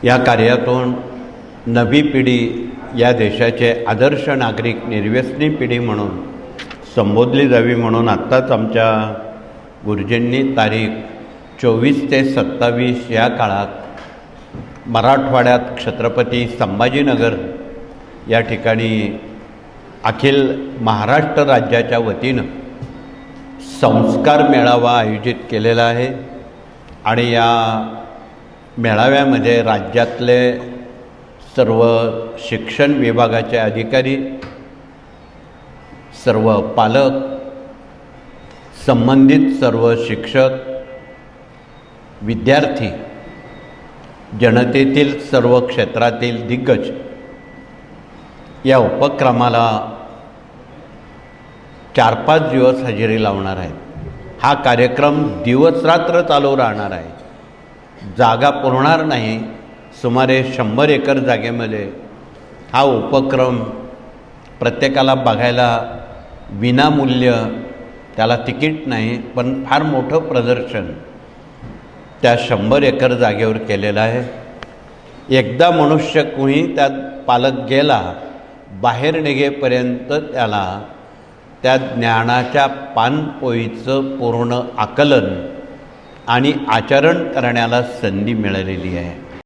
या कार्यातून नवी पिढी या देशाचे आदर्श नागरिक निर्व्यसनी पिढी म्हणून संबोधली जावी म्हणून आत्ताच आमच्या गुरुजींनी तारीख 24 ते 27 या काळात मराठवाड्यात छत्रपती संभाजीनगर या ठिकाणी अखिल महाराष्ट्र राज्याच्या वतीनं संस्कार मेळावा आयोजित केलेला आहे आणि या मेळाव्यामध्ये राज्यातले सर्व शिक्षण विभागाचे अधिकारी, सर्व पालक, संबंधित सर्व शिक्षक, विद्यार्थी, जनतेतील सर्व क्षेत्रातील दिग्गज या उपक्रमाला 4-5 दिवस हजेरी लावणार आहेत। हा कार्यक्रम दिवसरात्र चालू राहणार आहे। जागा पुरणार नाही। सुमारे 100 एकर जागेमध्ये हा उपक्रम प्रत्येकाला बघायला विनामूल्य, त्याला तिकीट नाही, पण फार मोठं प्रदर्शन त्या 100 एकर जागेवर केलेलं आहे। एकदा मनुष्य कुणी त्यात पालक गेला, बाहेर निघेपर्यंत त्याला त्या ज्ञानाच्या पानपोईचं पूर्ण आकलन आणि आचरण करण्याला संधी मिळालेली आहे।